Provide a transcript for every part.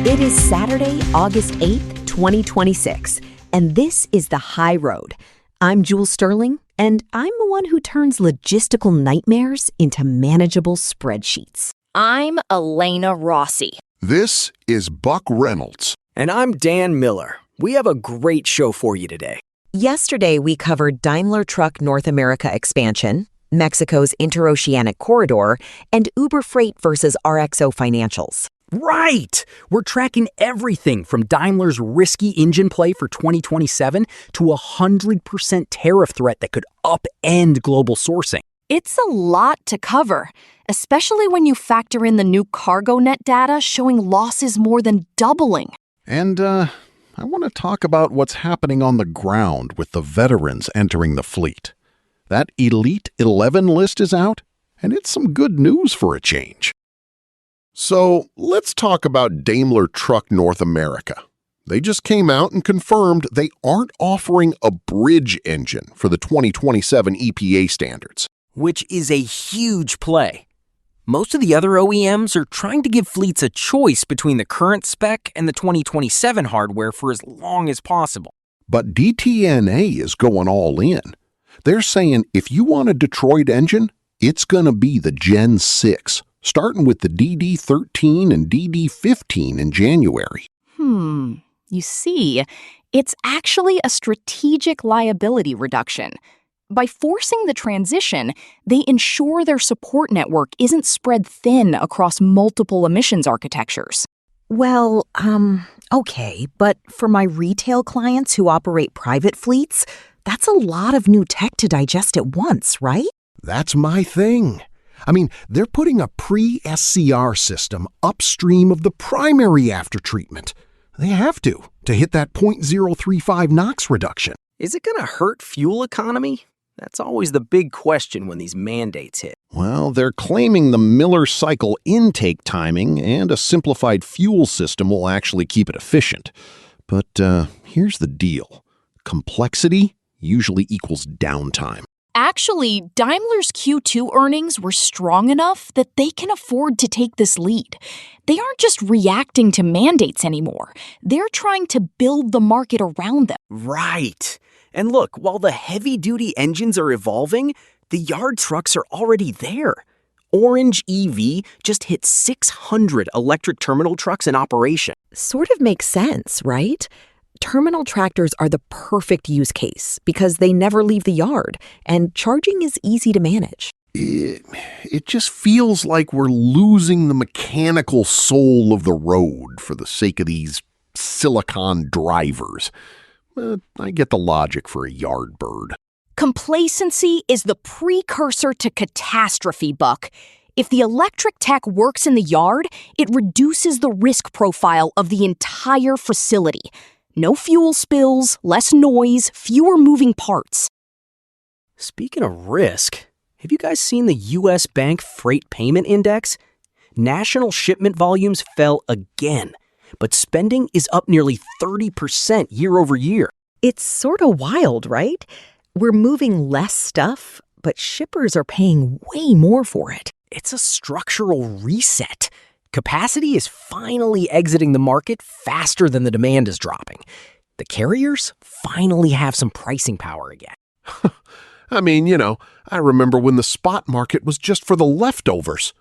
It is Saturday, August 8th, 2026, and this is The High Road. I'm Jules Sterling, and I'm the one who turns logistical nightmares into manageable spreadsheets. I'm Elena Rossi. This is Buck Reynolds. And I'm Dan Miller. We have a great show for you today. Yesterday, we covered Daimler Truck North America expansion, Mexico's interoceanic corridor, and Uber Freight versus RXO financials. Right! We're tracking everything from Daimler's risky engine play for 2027 to a 100% tariff threat that could upend global sourcing. It's a lot to cover, especially when you factor in the new CargoNet data showing losses more than doubling. And I want to talk about what's happening on the ground with the veterans entering the fleet. That Elite 11 list is out, and it's some good news for a change. So let's talk about Daimler Truck North America. They just came out and confirmed they aren't offering a bridge engine for the 2027 EPA standards. Which is a huge play. Most of the other OEMs are trying to give fleets a choice between the current spec and the 2027 hardware for as long as possible. But DTNA is going all in. They're saying if you want a Detroit engine, it's going to be the Gen 6. Starting with the DD13 and DD15 in January. You see, it's actually a strategic liability reduction. By forcing the transition, they ensure their support network isn't spread thin across multiple emissions architectures. Well, okay, but for my retail clients who operate private fleets, that's a lot of new tech to digest at once, right? That's my thing. I mean, they're putting a pre-SCR system upstream of the primary aftertreatment. They have to hit that 0.035 NOx reduction. Is it going to hurt fuel economy? That's always the big question when these mandates hit. Well, they're claiming the Miller cycle intake timing and a simplified fuel system will actually keep it efficient. But here's the deal. Complexity usually equals downtime. Actually, Daimler's Q2 earnings were strong enough that they can afford to take this lead. They aren't just reacting to mandates anymore. They're trying to build the market around them. Right. And look, while the heavy-duty engines are evolving, the yard trucks are already there. Orange EV just hit 600 electric terminal trucks in operation. Sort of makes sense, right? Terminal tractors are the perfect use case because they never leave the yard, and charging is easy to manage. It just feels like we're losing the mechanical soul of the road for the sake of these silicon drivers. But I get the logic for a yard bird. Complacency is the precursor to catastrophe, Buck. If the electric tech works in the yard, it reduces the risk profile of the entire facility. No fuel spills, less noise, fewer moving parts. Speaking of risk, have you guys seen the U.S. Bank Freight Payment Index? National shipment volumes fell again, but spending is up nearly 30% year over year. It's sort of wild, right? We're moving less stuff, but shippers are paying way more for it. It's a structural reset. Capacity is finally exiting the market faster than the demand is dropping. The carriers finally have some pricing power again. I mean, I remember when the spot market was just for the leftovers.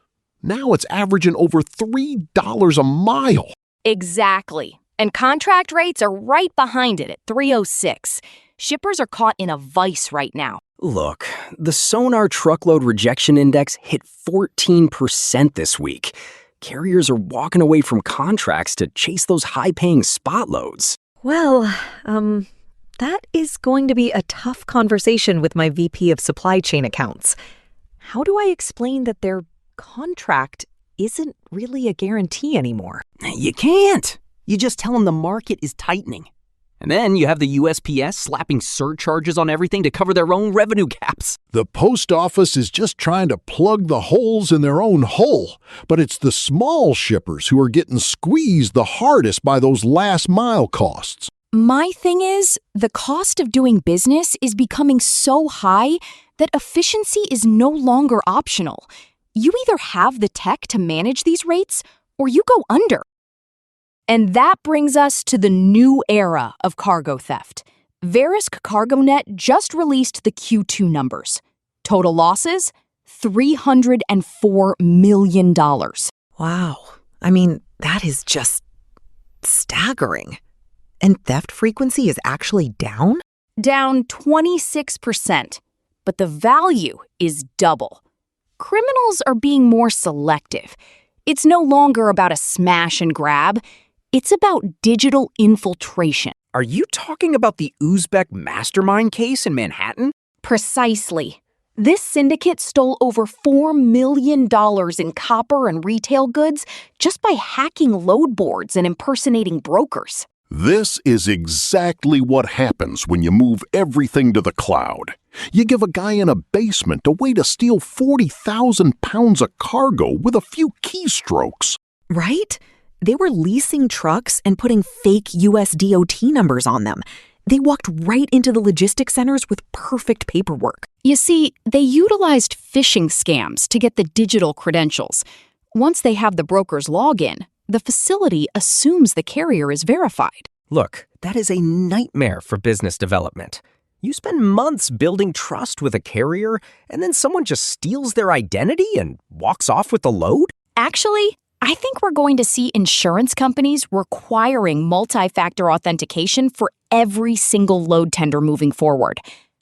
Now it's averaging over $3 a mile. Exactly. And contract rates are right behind it at 306. Shippers are caught in a vice right now. Look, the Sonar Truckload Rejection Index hit 14% this week. Carriers are walking away from contracts to chase those high-paying spot loads. Well, that is going to be a tough conversation with my VP of supply chain accounts. How do I explain that their contract isn't really a guarantee anymore? You can't. You just tell them the market is tightening. And then you have the USPS slapping surcharges on everything to cover their own revenue gaps. The post office is just trying to plug the holes in their own hull, but it's the small shippers who are getting squeezed the hardest by those last mile costs. My thing is, the cost of doing business is becoming so high that efficiency is no longer optional. You either have the tech to manage these rates, or you go under. And that brings us to the new era of cargo theft. Verisk CargoNet just released the Q2 numbers. Total losses? $304 million. Wow. I mean, that is just staggering. And theft frequency is actually down? Down 26%. But the value is double. Criminals are being more selective. It's no longer about a smash and grab. It's about digital infiltration. Are you talking about the Uzbek mastermind case in Manhattan? Precisely. This syndicate stole over $4 million in copper and retail goods just by hacking load boards and impersonating brokers. This is exactly what happens when you move everything to the cloud. You give a guy in a basement a way to steal 40,000 pounds of cargo with a few keystrokes. Right? They were leasing trucks and putting fake US DOT numbers on them. They walked right into the logistics centers with perfect paperwork. You see, they utilized phishing scams to get the digital credentials. Once they have the broker's login, the facility assumes the carrier is verified. Look, that is a nightmare for business development. You spend months building trust with a carrier, and then someone just steals their identity and walks off with the load? Actually, I think we're going to see insurance companies requiring multi-factor authentication for every single load tender moving forward.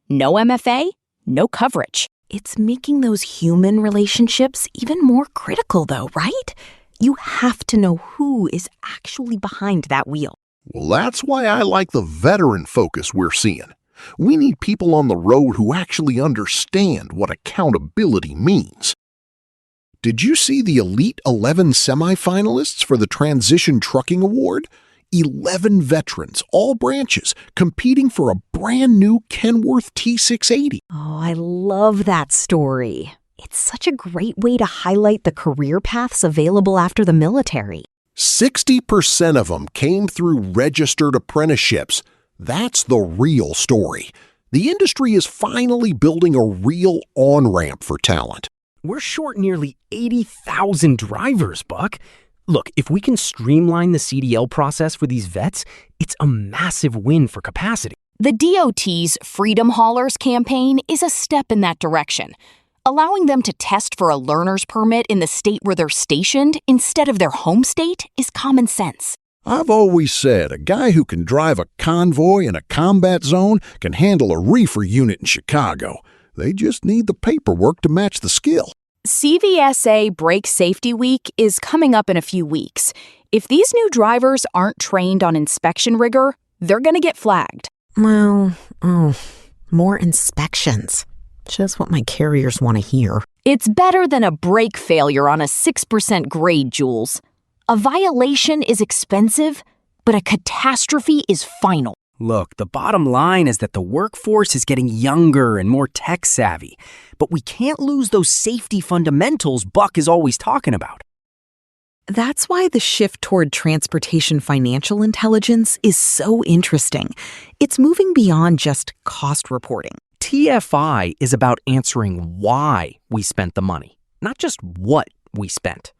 No MFA, no coverage. It's making those human relationships even more critical, though, right? You have to know who is actually behind that wheel. Well, that's why I like the veteran focus we're seeing. We need people on the road who actually understand what accountability means. Did you see the Elite 11 semifinalists for the Transition Trucking Award? 11 veterans, all branches, competing for a brand new Kenworth T680. Oh, I love that story. It's such a great way to highlight the career paths available after the military. 60% of them came through registered apprenticeships. That's the real story. The industry is finally building a real on-ramp for talent. We're short nearly 80,000 drivers, Buck. Look, if we can streamline the CDL process for these vets, it's a massive win for capacity. The DOT's Freedom Haulers campaign is a step in that direction, allowing them to test for a learner's permit in the state where they're stationed instead of their home state is common sense. I've always said a guy who can drive a convoy in a combat zone can handle a reefer unit in Chicago. They just need the paperwork to match the skill. CVSA Brake Safety Week is coming up in a few weeks. If these new drivers aren't trained on inspection rigor, they're going to get flagged. Well, more inspections. Just what my carriers want to hear. It's better than a brake failure on a 6% grade, Jules. A violation is expensive, but a catastrophe is final. Look, the bottom line is that the workforce is getting younger and more tech-savvy, but we can't lose those safety fundamentals Buck is always talking about. That's why the shift toward transportation financial intelligence is so interesting. It's moving beyond just cost reporting. TFI is about answering why we spent the money, not just what we spent.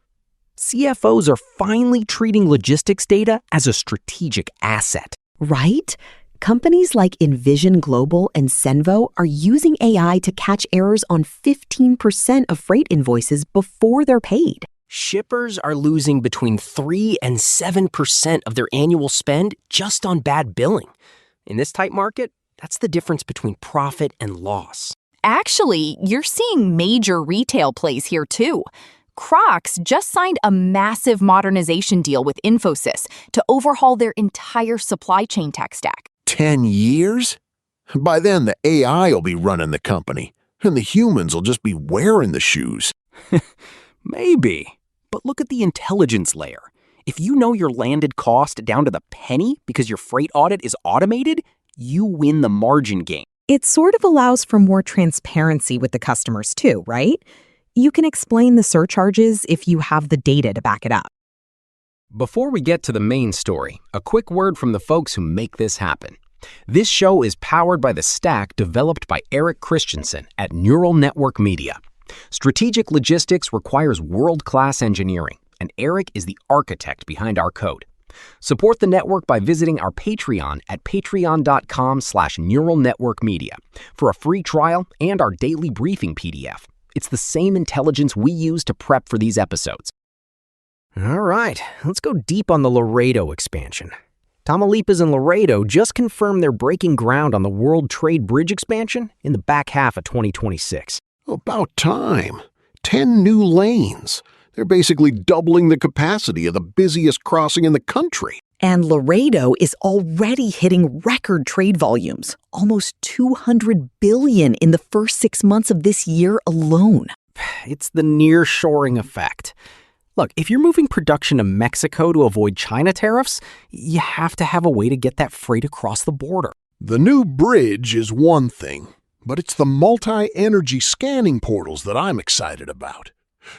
CFOs are finally treating logistics data as a strategic asset. Right? Companies like Envision Global and Senvo are using AI to catch errors on 15% of freight invoices before they're paid. Shippers are losing between 3 and 7% of their annual spend just on bad billing. In this tight market, that's the difference between profit and loss. Actually, you're seeing major retail plays here too. Crocs just signed a massive modernization deal with Infosys to overhaul their entire supply chain tech stack. 10 years? By then, the AI will be running the company, and the humans will just be wearing the shoes. Maybe. But look at the intelligence layer. If you know your landed cost down to the penny because your freight audit is automated, you win the margin game. It sort of allows for more transparency with the customers too, right? You can explain the surcharges if you have the data to back it up. Before we get to the main story, a quick word from the folks who make this happen. This show is powered by the stack developed by Eric Christensen at Neural Network Media. Strategic logistics requires world-class engineering, and Eric is the architect behind our code. Support the network by visiting our Patreon at patreon.com/neuralnetworkmedia for a free trial and our daily briefing PDF. It's the same intelligence we use to prep for these episodes. All right, let's go deep on the Laredo expansion. Tamaulipas and Laredo just confirmed they're breaking ground on the World Trade Bridge expansion in the back half of 2026. About time. 10 new lanes. They're basically doubling the capacity of the busiest crossing in the country. And Laredo is already hitting record trade volumes, almost $200 billion in the first 6 months of this year alone. It's the nearshoring effect. Look, if you're moving production to Mexico to avoid China tariffs, you have to have a way to get that freight across the border. The new bridge is one thing, but it's the multi-energy scanning portals that I'm excited about.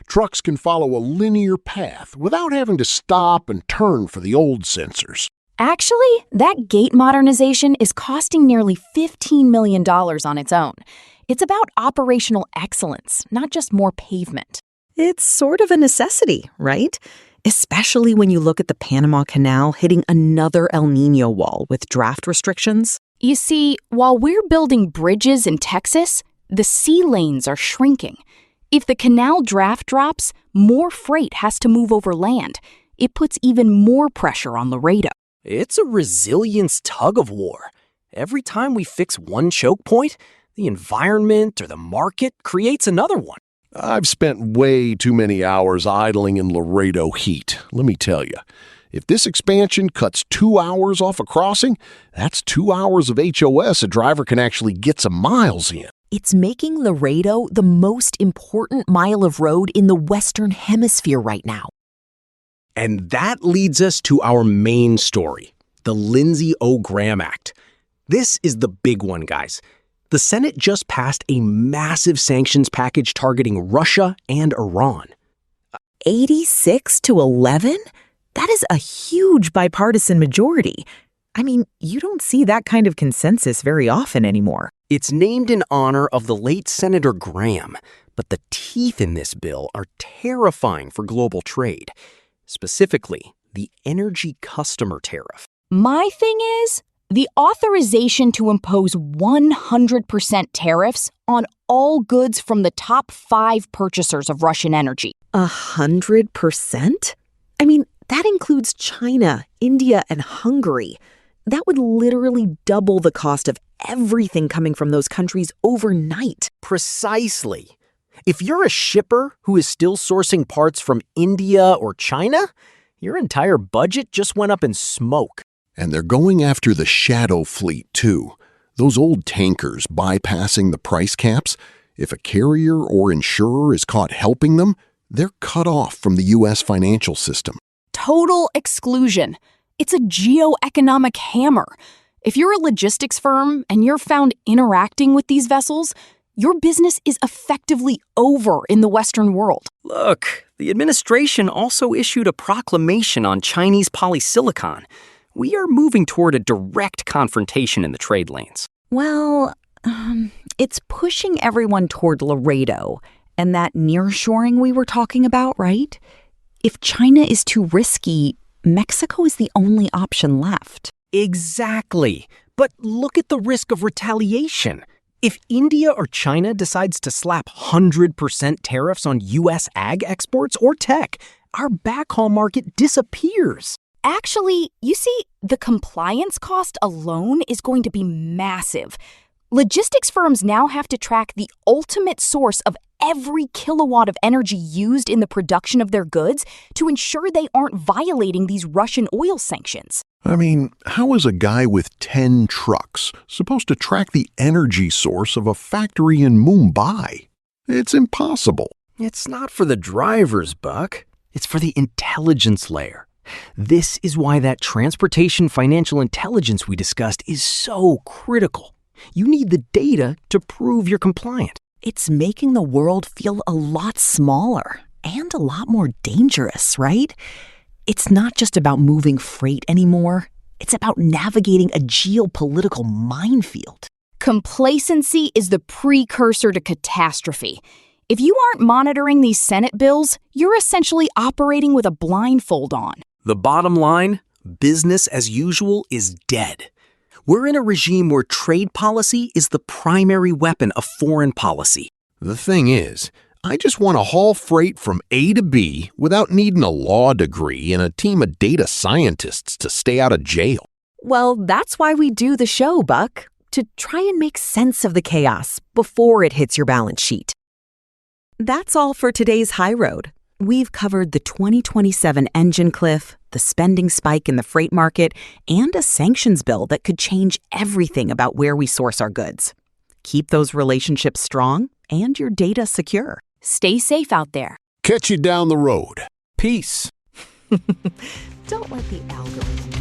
Trucks can follow a linear path without having to stop and turn for the old sensors. Actually, that gate modernization is costing nearly $15 million on its own. It's about operational excellence, not just more pavement. It's sort of a necessity, right? Especially when you look at the Panama Canal hitting another El Niño wall with draft restrictions. You see, while we're building bridges in Texas, the sea lanes are shrinking. If the canal draft drops, more freight has to move over land. It puts even more pressure on Laredo. It's a resilience tug-of-war. Every time we fix one choke point, the environment or the market creates another one. I've spent way too many hours idling in Laredo heat, let me tell you. If this expansion cuts 2 hours off a crossing, that's 2 hours of HOS a driver can actually get some miles in. It's making Laredo the most important mile of road in the Western Hemisphere right now. And that leads us to our main story, the Lindsey O Act. This is the big one, guys. The Senate just passed a massive sanctions package targeting Russia and Iran. 86-11? That is a huge bipartisan majority. I mean, you don't see that kind of consensus very often anymore. It's named in honor of the late Senator Graham, but the teeth in this bill are terrifying for global trade. Specifically, the energy customer tariff. My thing is, the authorization to impose 100% tariffs on all goods from the top 5 purchasers of Russian energy. 100%? I mean, that includes China, India, and Hungary. That would literally double the cost of everything coming from those countries overnight. Precisely. If you're a shipper who is still sourcing parts from India or China, your entire budget just went up in smoke. And they're going after the shadow fleet, too. Those old tankers bypassing the price caps. If a carrier or insurer is caught helping them, they're cut off from the U.S. financial system. Total exclusion. It's a geoeconomic hammer. If you're a logistics firm and you're found interacting with these vessels, your business is effectively over in the Western world. Look, the administration also issued a proclamation on Chinese polysilicon. We are moving toward a direct confrontation in the trade lanes. Well, it's pushing everyone toward Laredo and that nearshoring we were talking about, right? If China is too risky, Mexico is the only option left. Exactly. But look at the risk of retaliation. If India or China decides to slap 100% tariffs on U.S. ag exports or tech, our backhaul market disappears. Actually, you see, the compliance cost alone is going to be massive. Logistics firms now have to track the ultimate source of every kilowatt of energy used in the production of their goods to ensure they aren't violating these Russian oil sanctions. I mean, how is a guy with 10 trucks supposed to track the energy source of a factory in Mumbai? It's impossible. It's not for the drivers, Buck. It's for the intelligence layer. This is why that transportation financial intelligence we discussed is so critical. You need the data to prove you're compliant. It's making the world feel a lot smaller and a lot more dangerous, right? It's not just about moving freight anymore. It's about navigating a geopolitical minefield. Complacency is the precursor to catastrophe. If you aren't monitoring these Senate bills, you're essentially operating with a blindfold on. The bottom line, business as usual is dead. We're in a regime where trade policy is the primary weapon of foreign policy. The thing is, I just want to haul freight from A to B without needing a law degree and a team of data scientists to stay out of jail. Well, that's why we do the show, Buck, to try and make sense of the chaos before it hits your balance sheet. That's all for today's High Road. We've covered the 2027 engine cliff, the spending spike in the freight market, and a sanctions bill that could change everything about where we source our goods. Keep those relationships strong and your data secure. Stay safe out there. Catch you down the road. Peace. Don't let the algorithm